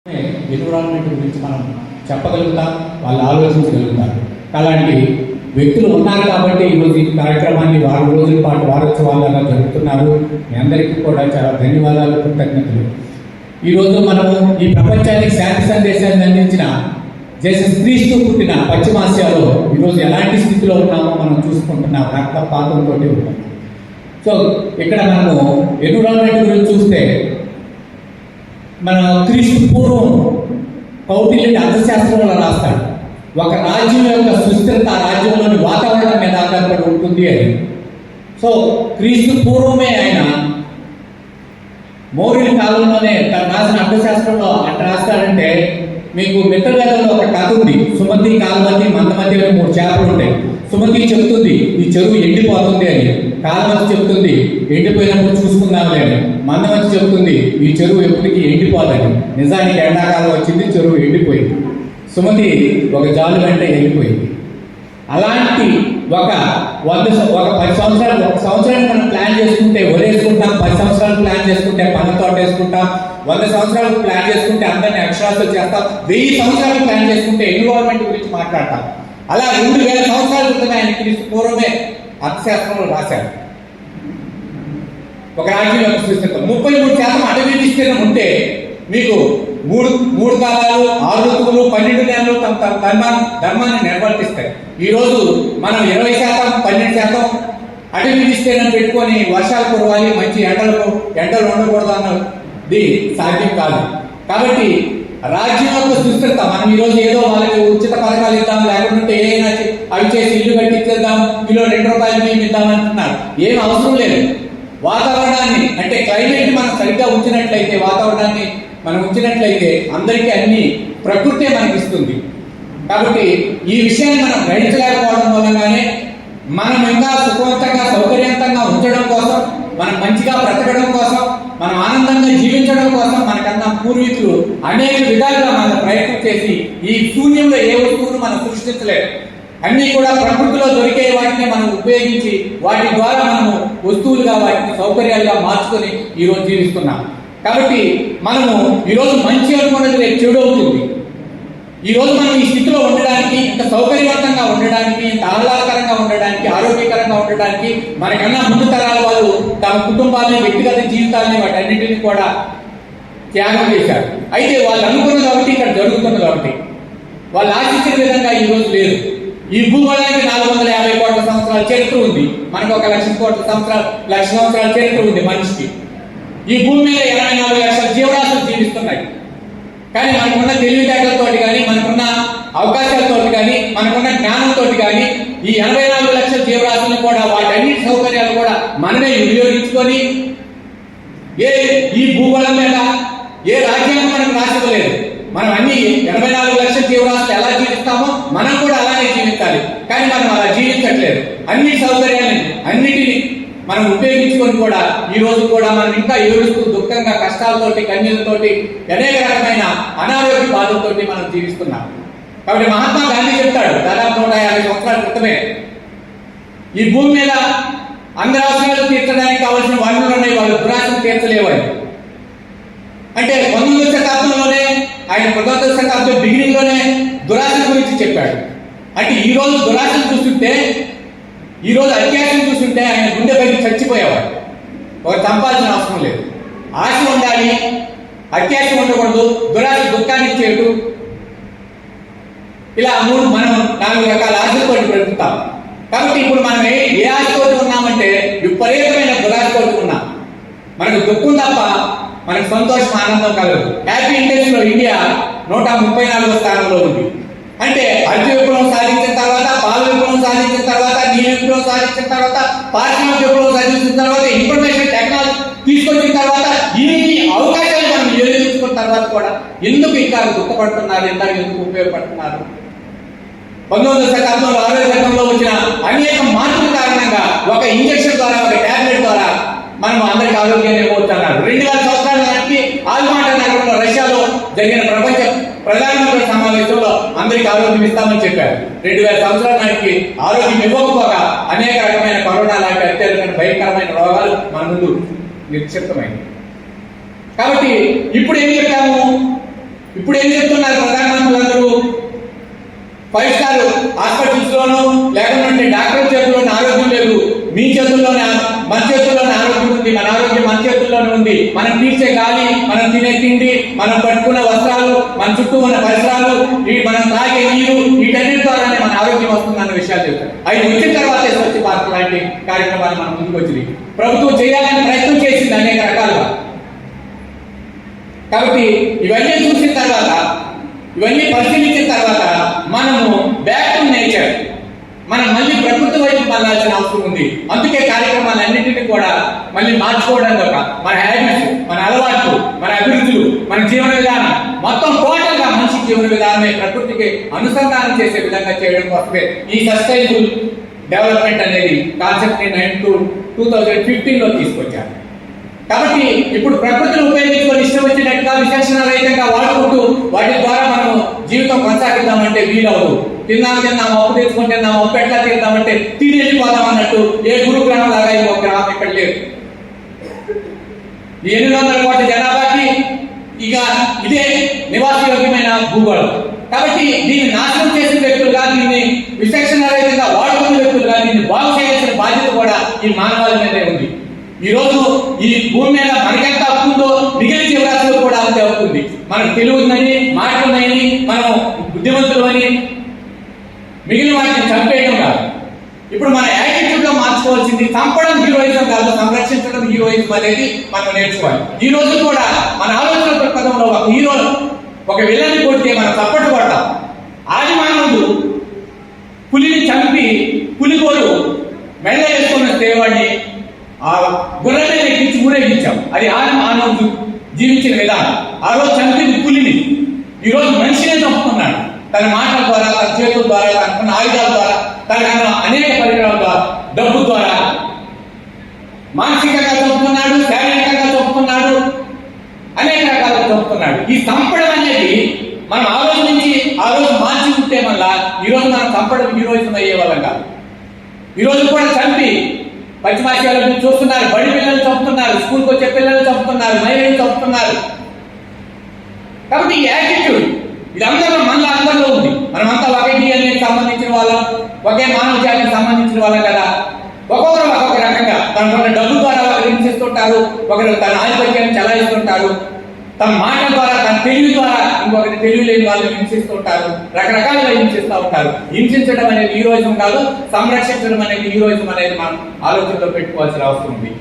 Environment గురించి మనం చెప్పగలుగుతాం, వాళ్ళు ఆలోచించగలుగుతారు. అలాంటి వ్యక్తులు ఉన్నారు కాబట్టి ఈరోజు ఈ కార్యక్రమాన్ని వారం రోజుల పాటు వారోత్సవాలుగా జరుపుతున్నారు. మీ అందరికీ కూడా చాలా ధన్యవాదాలు, కృతజ్ఞతలు. ఈరోజు మనము ఈ ప్రపంచానికి శాంతి సందేశాన్ని అందించిన క్రీస్తు పుట్టిన పశ్చిమాసియాలో ఈరోజు ఎలాంటి స్థితిలో ఉన్నామో మనం చూసుకుంటున్నాం. రక్తపాతంతో ఉన్నాం. సో ఇక్కడ మనము ఎన్విరాన్మెంట్ గురించి చూస్తే మన క్రీస్తు పూర్వం కౌటిల్యుడి అర్థశాస్త్రంలో రాస్తాడు, ఒక రాజ్యం యొక్క సుస్థిరత ఆ రాజ్యంలోని వాతావరణం మీద ఆధారపడి ఉంటుంది అని. సో క్రీస్తు పూర్వమే ఆయన మౌర్యుల కాలంలోనే తన రాసిన అర్థశాస్త్రంలో అట్లా రాస్తాడంటే, మీకు మిత్రవేదంలో ఒక కథ ఉంది. సుమతి, కాలమతి, మందమతి అని 3 చేపలు ఉంటాయి. సుమతి చెప్తుంది ఈ చెరువు ఎండిపోతుంది అని, కాలమతి చెప్తుంది ఎండిపోయినప్పుడు చూసుకుందాంలే అని, మందమతి చెప్తుంది ఈ చెరువు ఎప్పటికీ ఎండిపోదని. నిజానికి ఎండాకాలం వచ్చింది, చెరువు ఎండిపోయింది. సుమతి ఒక జాలు వెంట వెళ్ళిపోయింది. అలాంటి ఒక 10 సంవత్సరాలు, ఒక సంవత్సరాన్ని మనం ప్లాన్ చేసుకుంటే వరేసుకుంటాం, 10 సంవత్సరాలు ప్లాన్ చేసుకుంటే పన్ను తోట వేసుకుంటాం, 100 సంవత్సరాలు ప్లాన్ చేసుకుంటే అందరినీ అక్షరాస్యులు చేస్తాం, 1000 సంవత్సరాలు ప్లాన్ చేసుకుంటే ఎన్విరాన్మెంట్ గురించి మాట్లాడతాం. అలా 2000 సంవత్సరాల క్రితం ఆయన క్రీస్తు పూర్వమే అర్థశాస్త్రంలో రాశారు. ఒక రాజ్యం యొక్క సుస్థిరత 33% అటవీ విస్తీర్ణం ఉంటే మీకు మూడు కాలాలు, 6 ఋతువులు, 12 నెలలు తమ ధర్మాన్ని నిర్వర్తిస్తాయి. ఈరోజు మనం 20%, 12% అటవీ విస్తీర్ణం పెట్టుకొని వర్షాలు కురవాలి, మంచి ఎండలు ఉండకూడదు అన్నది సాధ్యం కాదు. కాబట్టి రాజ్యం యొక్క సుస్థిరత, మనం ఈరోజు ఏదో వాళ్ళకి ఉచిత పథకాలు ఇద్దాం, లేకుంటే ఏదైనా అవి చేసి ఇల్లు కట్టించేద్దాం, కిలో 2 రూపాయలు మేము ఇద్దామంటున్నారు. ఏం అవసరం లేదు. వాతావరణాన్ని అంటే క్లైమేట్ మనం సరిగ్గా ఉంచినట్లయితే, వాతావరణాన్ని మనం ఉంచినట్లయితే అందరికీ అన్ని ప్రకృతే మనకి ఇస్తుంది. కాబట్టి ఈ విషయాన్ని మనం గ్రహించలేకపోవడం మూలంగానే మనం ఇంకా సుఖవంతంగా, సౌకర్యవంతంగా ఉంచడం కోసం, మనం మంచిగా బ్రతకడం కోసం, మనం ఆనందంగా జీవించడం కోసం మనకన్నా పూర్వీకులు అనేక విధాలుగా మనం ప్రయత్నం చేసి ఈ శూన్యంలో ఏ వస్తువును మనం సృష్టించలేదు. అన్నీ కూడా ప్రకృతిలో దొరికే వాటిని మనం ఉపయోగించి వాటి ద్వారా మనము వస్తువులుగా, వాటిని సౌకర్యాలుగా మార్చుకొని ఈరోజు జీవిస్తున్నాం. కాబట్టి మనము ఈరోజు మంచి అనుకున్నది రేపు చెడు అవుతుంది. ఈరోజు మనం ఈ స్థితిలో ఉండడానికి, ఇంత సౌకర్యవంతంగా ఉండడానికి, ఇంత ఆహ్లాదకరంగా ఉండడానికి, ఆరోగ్యకరంగా ఉండడానికి మనకన్నా ముందు తరాల వాళ్ళు తమ కుటుంబాలని, వ్యక్తిగత జీవితాలని, వాటన్నిటిని కూడా త్యాగం చేశారు. అయితే వాళ్ళు అనుకున్నది కాబట్టి, ఇక్కడ జరుగుతున్నది కాబట్టి, వాళ్ళు ఆశించిన విధంగా ఈరోజు లేదు. ఈ భూగోళానికి 450 కోట్ల సంవత్సరాల చరిత్ర ఉంది. మనకు 1 లక్ష సంవత్సరాల చరిత్ర ఉంది మనిషికి. ఈ భూమి మీద 84 లక్షల జీవరాశులు జీవిస్తున్నాయి. కానీ మనకున్న తెలివితేటలతో కానీ, మనకున్న అవకాశాలతో కానీ, మనకున్న జ్ఞానంతో కానీ ఈ 84 లక్షల జీవరాశులను కూడా, వాటన్నిటి సౌకర్యాలు కూడా మనమే వినియోగించుకొని ఈ భూగోళం మీద ఏ రాజ్యాంగం మనకు రాసివ్వలేదు. మనం అన్ని 84 లక్షల జీవరాశులు ఎలా జీవిస్తామో మనం కూడా అలానే జీవించాలి. కానీ మనం అలా జీవించట్లేదు. అన్ని సౌకర్యాలను అన్నిటినీ మనం ఉపయోగించుకొని కూడా ఈ రోజు కూడా మనం ఇంకా ఏడుస్తూ, దుఃఖంగా, కష్టాలతోటి, కన్నీళ్లతోటి, అనేక రకమైన అనారోగ్య బాధలతోటి మనం జీవిస్తున్నాం. కాబట్టి మహాత్మా గాంధీ చెప్తాడు, దాదాపు 150 సంవత్సరాల క్రితమే, ఈ భూమి మీద అందరి అవసరాలు తీర్చడానికి కావాల్సిన వనరులు ఉన్నాయి, వాళ్ళు దురాశను తీర్చలేవని. అంటే 19వ శతాబ్దంలోనే, ఆయన 19వ శతాబ్దం బిగినింగ్ లోనే దురాశ గురించి చెప్పాడు. అంటే ఈ రోజు దురాశను చూస్తుంటే, ఈ రోజు అత్యాశను చూస్తుంటే ఆయన గుండె పైకి చచ్చిపోయేవాడు. ఒక చంపాల్సిన అవసరం లేదు. ఆశ ఉండాలి, అత్యాశ ఉండకూడదు. దురాశ దుఃఖాన్ని ఇచ్చేటు. ఇలా మనం 4 రకాల ఆశలతో బ్రతుకుతాం. కాబట్టి ఇప్పుడు మనం ఏ ఆశతోటి ఉన్నామంటే విపరీతమైన దురాశతోటి ఉన్నాం. మనకు దుఃఖం తప్ప మనకు సంతోషం, ఆనందం కలదు. హ్యాపీ ఇండెక్స్ లో ఇండియా 134వ స్థానంలో ఉంది. అంటే హరిత విప్లవం సాధించిన తర్వాత, పాల విప్లవం సాధించిన తర్వాత, నీళ్ళ విప్లవం సాధించిన తర్వాత, పారిశ్రామిక విప్లవం సాధించిన తర్వాత, ఇన్ఫర్మేషన్ టెక్నాలజీ తీసుకొచ్చిన తర్వాత, ఇన్ని అవకాశాలు మనం వినియోగించుకున్న తర్వాత కూడా ఎందుకు ఇంకా దుఃఖపడుతున్నారు, ఎందుకు ఉపయోగపడుతున్నారు? 19వ శతాబ్దంలో, 6వ శతాబ్దంలో వచ్చిన అనేక మార్పుల కారణంగా ఒక ఇంజక్షన్ ద్వారా, ఒక టాబ్లెట్ ద్వారా మనం అందరికి ఆరోగ్యాన్ని ఇవ్వబోతున్నారు. 2000 సంవత్సరాల నాటికి ఆల్మాటా నగరంలో, రష్యాలో జరిగిన ప్రపంచ ప్రధానమంత్రి సమావేశంలో అందరికి ఆరోగ్యం ఇస్తామని చెప్పారు. 2000 సంవత్సరాల నాటికి ఆరోగ్యం ఇవ్వకపోగా అనేక రకమైన కరోనా లాంటి అత్యధిక భయంకరమైన రోగాలు మన ముందు నిక్షిప్తమైంది. కాబట్టి ఇప్పుడు ఏం చెప్పాము? ఇప్పుడు ఏం చెప్తున్నారు ప్రధానమంత్రులందరూ? 5 స్టార్ హాస్పిటల్స్ లోనూ లేకుంటే డాక్టర్ చేతుల్లోనే ఆరోగ్యం లేదు, మీ చేతుల్లోనే, మన చేతుల్లోనే ఆరోగ్యం ఉంది, మన ఆరోగ్యం మన చేతుల్లోనే ఉంది. మనం పీల్చే గాలి, మనం తినే తిండి, మనం కట్టుకున్న వస్త్రాలు, మన చుట్టూ ఉన్న పరిసరాలు, మనం తాగే నీరు, వీటన్నిటి ద్వారానే మన ఆరోగ్యం వస్తుందన్న విషయాలు చెప్తారు. అవి వచ్చిన తర్వాతే స్వచ్ఛ భారత్ లాంటి కార్యక్రమాలు మనం ముందుకు వచ్చింది. ప్రభుత్వం చేయాలని ప్రయత్నం చేసింది అనేక రకాలుగా. కాబట్టి ఇవన్నీ చూసిన తర్వాత, ఇవన్నీ పరిశీలించిన తర్వాత మనము బ్యాక్ టు నేచర్, మనం మళ్ళీ ప్రకృతి వైపు మళ్ళాల్సిన అవసరం ఉంది. అందుకే కార్యక్రమాలన్నింటినీ కూడా మళ్ళీ మార్చుకోవడానికి మన హ్యాబిట్స్, మన అలవాట్లు, మన అభివృద్ధులు, మన జీవన విధానం మొత్తం టోటల్ గా మనిషి జీవన విధానమే ప్రకృతికి అనుసంధానం చేసే విధంగా చేయడం కోసమే ఈ సస్టైనబుల్ డెవలప్మెంట్ అనేది కాన్సెప్ట్ నేను 2015లో తీసుకొచ్చాను. కాబట్టి ఇప్పుడు ప్రకృతిని ఉపయోగించుకొని ఇష్టం వచ్చినట్టుగా విచక్షణ రహితంగా వాడుకుంటూ వాటి ద్వారా మనం జీవితం కొనసాగిద్దామంటే వీలవదు. తిన్నాము అప్పు తెచ్చుకొని తిన్నాము, అప్పు ఎట్లా తీద్దామంటే తిని వెళ్ళిపోదాం అన్నట్టు ఏ గురుగ్రామం లాగా ఒక గ్రామం ఇక్కడ లేదు. 800 కోట్ల జనాభాకి ఇక ఇదే నివాసయోగ్యమైన భూగోళం. కాబట్టి దీన్ని నాశనం చేసిన వ్యక్తులుగా, దీన్ని విచక్షణ రహితంగా వాడుకున్న వ్యక్తులుగా దీన్ని బాగు చేయాల్సిన బాధ్యత కూడా ఈ మానవాళి మీదే ఉంది. ఈ రోజు ఈ భూమి మీద మనకెంత హక్కు ఉందో మిగిలిన జీవరాశులు కూడా అంతే హక్కు ఉంది. మనకు తెలివి ఉందని, మాటలు ఉన్నాయని, మనం బుద్ధిమంతులు అని మిగిలిన వాటిని చంపేయడం కాదు. ఇప్పుడు మన యాటిట్యూడ్ లో మార్చుకోవాల్సింది చంపడం హీరోయిజం కాదు, సంరక్షించడం హీరోయిజం అనేది మనం నేర్చుకోవాలి. ఈ రోజు కూడా మన ఆలోచన దృక్పథంలో ఒక హీరో, ఒక విలన్ని కొడితే మనం చప్పట్లు కొడతాం. ఆది మానవుడు పులిని చంపి పులిగోరు మెళ్ళ వేసుకున్న దేవాడిని ఆ గుర్రం మీద ఎక్కించి ఊరేగించాం. అది ఆది మానవుడు జీవించిన విధానం. ఆ రోజు చంపింది పులిని, ఈ రోజు మనిషినే చంపుతున్నాడు. తన మాటల ద్వారా, తన చేతుల ద్వారా, తనకున్న ఆయుధాల ద్వారా, తనకున్న అనేక పరికరాల ద్వారా, డబ్బు ద్వారా మానసికంగా చంపుతున్నాడు, శారీరకంగా చంపుతున్నాడు, అనేక రకాలుగా చంపుతున్నాడు. ఈ చంపడం అనేది మనం ఆ రోజు నుంచి ఆ రోజు మార్చి ఉంటే మళ్ళా ఈ రోజు మనం చంపడం హీరోయిజం అయ్యే వాళ్ళం కాదు. ఈ రోజు కూడా చంపి పశ్చిమాసియాలో చూస్తున్నారు, బడి పిల్లలు చంపుతున్నారు, స్కూల్కి వచ్చే పిల్లలు చంపుతున్నారు, మహిళలు చంపుతున్నారు. కాబట్టి ఈ యాటిట్యూడ్ ఇది మనలో అందరిలో ఉంది. మనమంతా ఒకే డిఎన్ఏకి సంబంధించిన వాళ్ళం, ఒకే మానవ జాతికి సంబంధించిన వాళ్ళం కదా. ఒక్కొక్కరు ఒక్కొక్క రకంగా తనకున్న డబ్బు ద్వారా ఒకరు హింసిస్తుంటారు, ఒకరు తన ఆధిపత్యాన్ని చలాయిస్తుంటారు, తమ మాటల ద్వారా, తన తెలివి ద్వారా ఇంకొకరి తెలివి లేని వాళ్ళని హింసిస్తుంటారు, రకరకాలుగా హింసిస్తూ ఉంటారు. హింసించడం అనేది హీరోయిజం కాదు, సంరక్షించడం అనేది హీరోయిజం అనేది మనం ఆలోచనలో పెట్టుకోవాల్సిన అవసరం ఉంది.